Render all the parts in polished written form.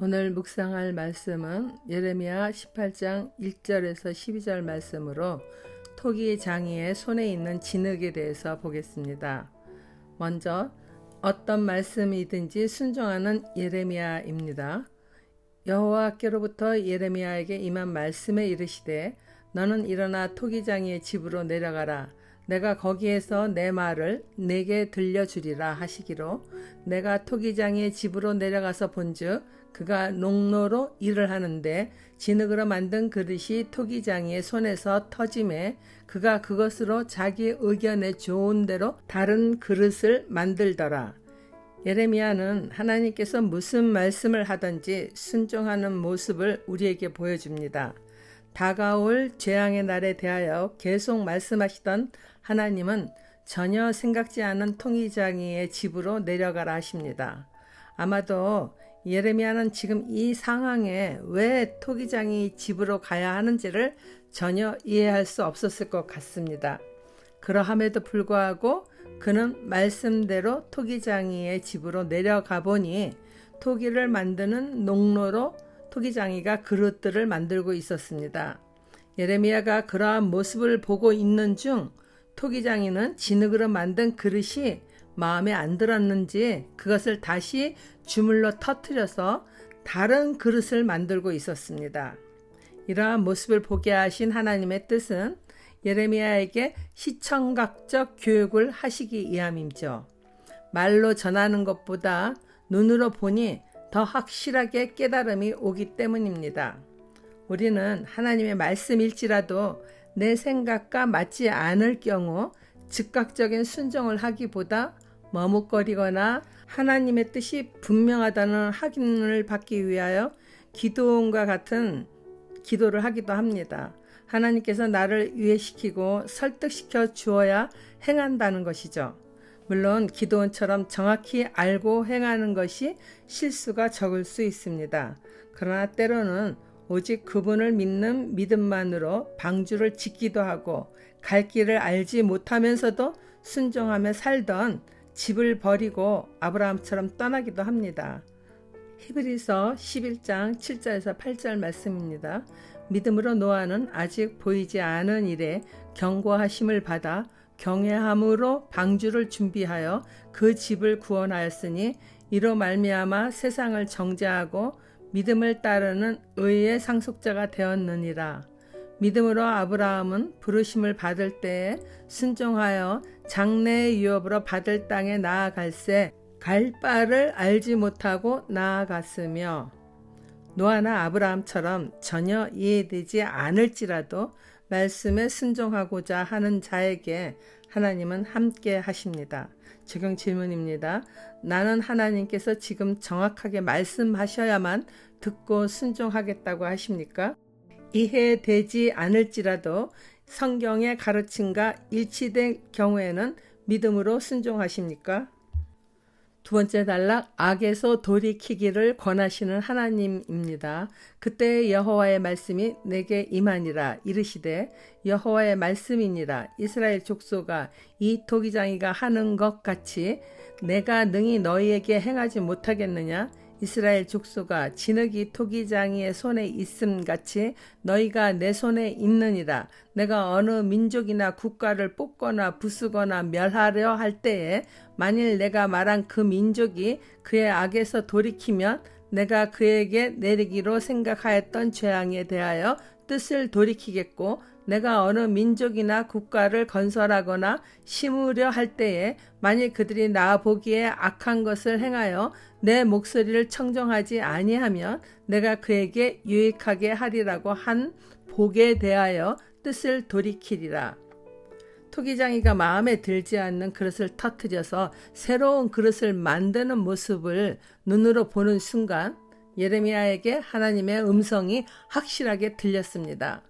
오늘 묵상할 말씀은 예레미야 18장 1절에서 12절 말씀으로 토기 장이의 손에 있는 진흙에 대해서 보겠습니다. 먼저 어떤 말씀이든지 순종하는 예레미야입니다. 여호와께로부터 예레미야에게 임한 말씀에 이르시되 너는 일어나 토기장이의 집으로 내려가라. 내가 거기에서 내 말을 내게 들려주리라 하시기로 내가 토기장이의 집으로 내려가서 본즉 그가 농로로 일을 하는데 진흙으로 만든 그릇이 토기장이의 손에서 터짐에 그가 그것으로 자기 의견에 좋은 대로 다른 그릇을 만들더라. 예레미야는 하나님께서 무슨 말씀을 하든지 순종하는 모습을 우리에게 보여줍니다. 다가올 재앙의 날에 대하여 계속 말씀하시던 하나님은 전혀 생각지 않은 토기장이의 집으로 내려가라 하십니다. 아마도 예레미야는 지금 이 상황에 왜 토기장이 집으로 가야 하는지를 전혀 이해할 수 없었을 것 같습니다. 그러함에도 불구하고 그는 말씀대로 토기장이의 집으로 내려가 보니 토기를 만드는 농로로 토기장이가 그릇들을 만들고 있었습니다. 예레미야가 그러한 모습을 보고 있는 중 토기장이는 진흙으로 만든 그릇이 마음에 안 들었는지 그것을 다시 주물러 터뜨려서 다른 그릇을 만들고 있었습니다. 이러한 모습을 보게 하신 하나님의 뜻은 예레미야에게 시청각적 교육을 하시기 위함이죠. 말로 전하는 것보다 눈으로 보니 더 확실하게 깨달음이 오기 때문입니다. 우리는 하나님의 말씀일지라도 내 생각과 맞지 않을 경우 즉각적인 순종을 하기보다 머뭇거리거나 하나님의 뜻이 분명하다는 확인을 받기 위하여 기도원과 같은 기도를 하기도 합니다. 하나님께서 나를 이해시키고 설득시켜 주어야 행한다는 것이죠. 물론 기도원처럼 정확히 알고 행하는 것이 실수가 적을 수 있습니다. 그러나 때로는 오직 그분을 믿는 믿음만으로 방주를 짓기도 하고 갈 길을 알지 못하면서도 순종하며 살던 집을 버리고 아브라함처럼 떠나기도 합니다. 히브리서 11장 7절에서 8절 말씀입니다. 믿음으로 노아는 아직 보이지 않은 일에 경고하심을 받아 경외함으로 방주를 준비하여 그 집을 구원하였으니 이로 말미암아 세상을 정죄하고 믿음을 따르는 의의 상속자가 되었느니라. 믿음으로 아브라함은 부르심을 받을 때에 순종하여 장래의 유업으로 받을 땅에 나아갈새 갈 바를 알지 못하고 나아갔으며 노아나 아브라함처럼 전혀 이해되지 않을지라도 말씀에 순종하고자 하는 자에게 하나님은 함께 하십니다. 적용 질문입니다. 나는 하나님께서 지금 정확하게 말씀하셔야만 듣고 순종하겠다고 하십니까? 이해되지 않을지라도 성경의 가르침과 일치된 경우에는 믿음으로 순종하십니까? 두 번째 단락, 악에서 돌이키기를 권하시는 하나님입니다. 그때 여호와의 말씀이 내게 임하니라. 이르시되 여호와의 말씀이니라. 이스라엘 족속아, 이 토기장이가 하는 것 같이 내가 능히 너희에게 행하지 못하겠느냐? 이스라엘 족속아, 진흙이 토기장이의 손에 있음 같이 너희가 내 손에 있느니라. 내가 어느 민족이나 국가를 뽑거나 부수거나 멸하려 할 때에 만일 내가 말한 그 민족이 그의 악에서 돌이키면 내가 그에게 내리기로 생각하였던 재앙에 대하여 뜻을 돌이키겠고 내가 어느 민족이나 국가를 건설하거나 심으려 할 때에 만일 그들이 나 보기에 악한 것을 행하여 내 목소리를 청정하지 아니하면 내가 그에게 유익하게 하리라고 한 복에 대하여 뜻을 돌이키리라. 토기장이가 마음에 들지 않는 그릇을 터뜨려서 새로운 그릇을 만드는 모습을 눈으로 보는 순간 예레미야에게 하나님의 음성이 확실하게 들렸습니다.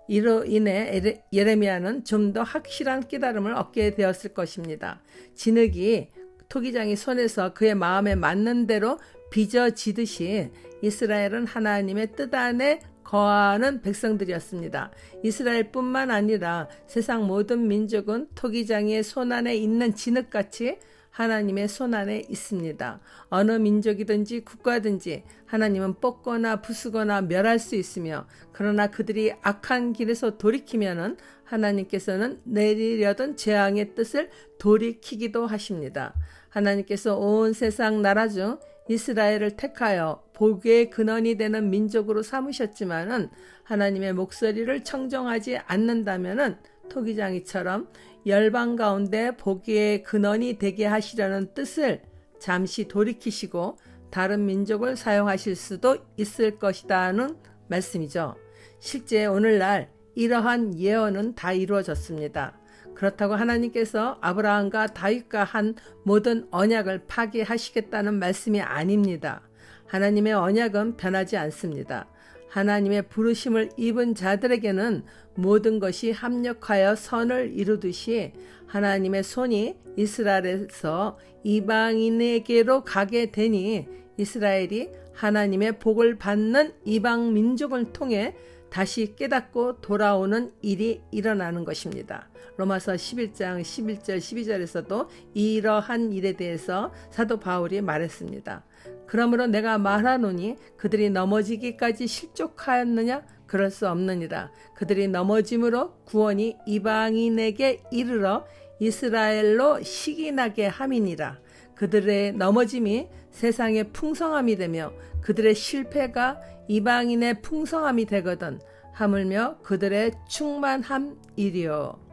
이로 인해 예레미야는 좀 더 확실한 깨달음을 얻게 되었을 것입니다. 진흙이 토기장이 손에서 그의 마음에 맞는 대로 빚어지듯이 이스라엘은 하나님의 뜻 안에 거하는 백성들이었습니다. 이스라엘뿐만 아니라 세상 모든 민족은 토기장이의 손 안에 있는 진흙같이 하나님의 손안에 있습니다. 어느 민족이든지 국가든지 하나님은 뽑거나 부수거나 멸할 수 있으며, 그러나 그들이 악한 길에서 돌이키면은 하나님께서는 내리려던 재앙의 뜻을 돌이키기도 하십니다. 하나님께서 온 세상 나라 중 이스라엘을 택하여 복의 근원이 되는 민족으로 삼으셨지만은 하나님의 목소리를 청정하지 않는다면은 토기장이처럼 열방 가운데 복의 근원이 되게 하시려는 뜻을 잠시 돌이키시고 다른 민족을 사용하실 수도 있을 것이다는 말씀이죠. 실제 오늘날 이러한 예언은 다 이루어졌습니다. 그렇다고 하나님께서 아브라함과 다윗과 한 모든 언약을 파기하시겠다는 말씀이 아닙니다. 하나님의 언약은 변하지 않습니다. 하나님의 부르심을 입은 자들에게는 모든 것이 합력하여 선을 이루듯이 하나님의 손이 이스라엘에서 이방인에게로 가게 되니 이스라엘이 하나님의 복을 받는 이방 민족을 통해 다시 깨닫고 돌아오는 일이 일어나는 것입니다. 로마서 11장 11절 12절에서도 이러한 일에 대해서 사도 바울이 말했습니다. 그러므로 내가 말하노니 그들이 넘어지기까지 실족하였느냐? 그럴 수 없느니라. 그들이 넘어짐으로 구원이 이방인에게 이르러 이스라엘로 시기나게 함이니라. 그들의 넘어짐이 세상의 풍성함이 되며 그들의 실패가 이방인의 풍성함이 되거든 하물며 그들의 충만함이리요.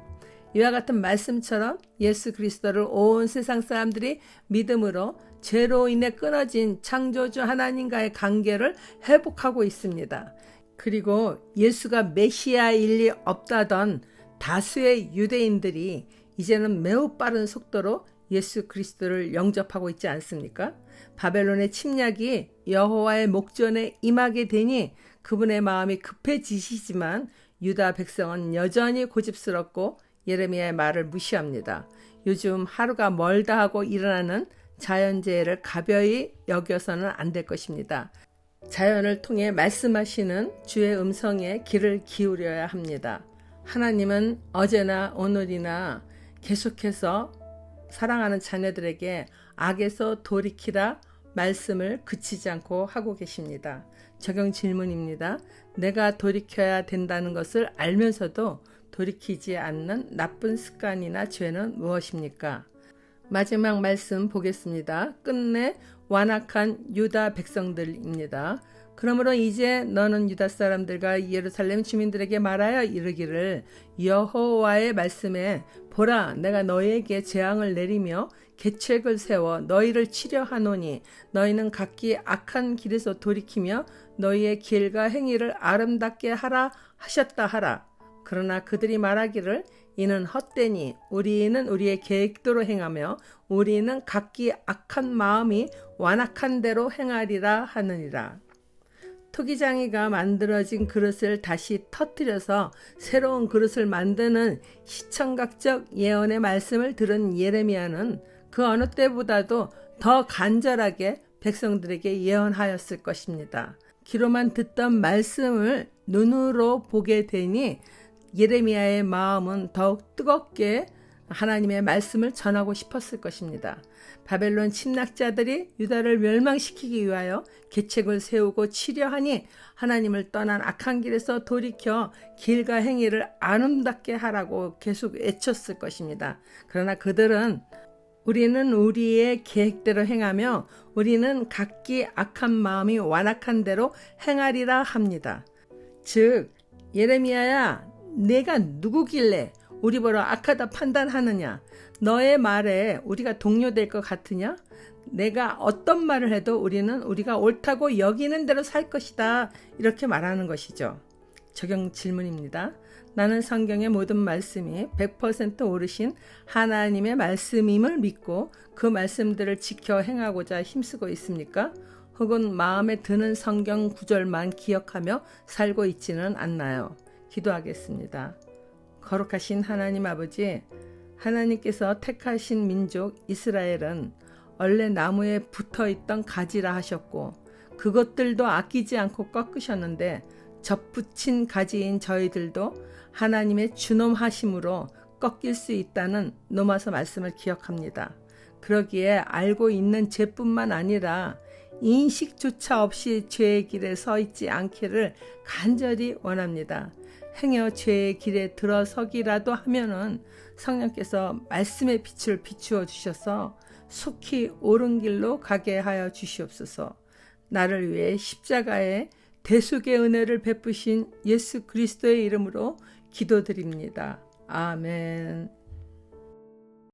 이와 같은 말씀처럼 예수 그리스도를 온 세상 사람들이 믿음으로 죄로 인해 끊어진 창조주 하나님과의 관계를 회복하고 있습니다. 그리고 예수가 메시아일 리 없다던 다수의 유대인들이 이제는 매우 빠른 속도로 예수 그리스도를 영접하고 있지 않습니까? 바벨론의 침략이 여호와의 목전에 임하게 되니 그분의 마음이 급해지시지만 유다 백성은 여전히 고집스럽고 예레미야의 말을 무시합니다. 요즘 하루가 멀다 하고 일어나는 자연재해를 가벼이 여겨서는 안 될 것입니다. 자연을 통해 말씀하시는 주의 음성에 귀를 기울여야 합니다. 하나님은 어제나 오늘이나 계속해서 사랑하는 자녀들에게 악에서 돌이키라 말씀을 그치지 않고 하고 계십니다. 적용 질문입니다. 내가 돌이켜야 된다는 것을 알면서도 돌이키지 않는 나쁜 습관이나 죄는 무엇입니까? 마지막 말씀 보겠습니다. 끝내 완악한 유다 백성들입니다. 그러므로 이제 너는 유다 사람들과 예루살렘 주민들에게 말하여 이르기를 여호와의 말씀에 보라 내가 너희에게 재앙을 내리며 계책을 세워 너희를 치려하노니 너희는 각기 악한 길에서 돌이키며 너희의 길과 행위를 아름답게 하라 하셨다 하라. 그러나 그들이 말하기를 이는 헛되니 우리는 우리의 계획대로 행하며 우리는 각기 악한 마음이 완악한 대로 행하리라 하느니라. 토기장이가 만들어진 그릇을 다시 터뜨려서 새로운 그릇을 만드는 시청각적 예언의 말씀을 들은 예레미야는 그 어느 때보다도 더 간절하게 백성들에게 예언하였을 것입니다. 귀로만 듣던 말씀을 눈으로 보게 되니 예레미야의 마음은 더욱 뜨겁게 하나님의 말씀을 전하고 싶었을 것입니다. 바벨론 침략자들이 유다를 멸망시키기 위하여 계책을 세우고 치려하니 하나님을 떠난 악한 길에서 돌이켜 길과 행위를 아름답게 하라고 계속 외쳤을 것입니다. 그러나 그들은 우리는 우리의 계획대로 행하며 우리는 각기 악한 마음이 완악한 대로 행하리라 합니다. 즉 예레미야야 내가 누구길래 우리 보러 악하다 판단하느냐? 너의 말에 우리가 동료될 것 같으냐? 내가 어떤 말을 해도 우리는 우리가 옳다고 여기는 대로 살 것이다. 이렇게 말하는 것이죠. 적용 질문입니다. 나는 성경의 모든 말씀이 100% 옳으신 하나님의 말씀임을 믿고 그 말씀들을 지켜 행하고자 힘쓰고 있습니까? 혹은 마음에 드는 성경 구절만 기억하며 살고 있지는 않나요? 기도하겠습니다. 거룩하신 하나님 아버지, 하나님께서 택하신 민족 이스라엘은 원래 나무에 붙어있던 가지라 하셨고 그것들도 아끼지 않고 꺾으셨는데 접붙인 가지인 저희들도 하나님의 준엄하심으로 꺾일 수 있다는 로마서 말씀을 기억합니다. 그러기에 알고 있는 죄뿐만 아니라 인식조차 없이 죄의 길에 서 있지 않기를 간절히 원합니다. 행여 죄의 길에 들어서기라도 하면은 성령께서 말씀의 빛을 비추어 주셔서 속히 옳은 길로 가게 하여 주시옵소서. 나를 위해 십자가의 대속의 은혜를 베푸신 예수 그리스도의 이름으로 기도드립니다. 아멘.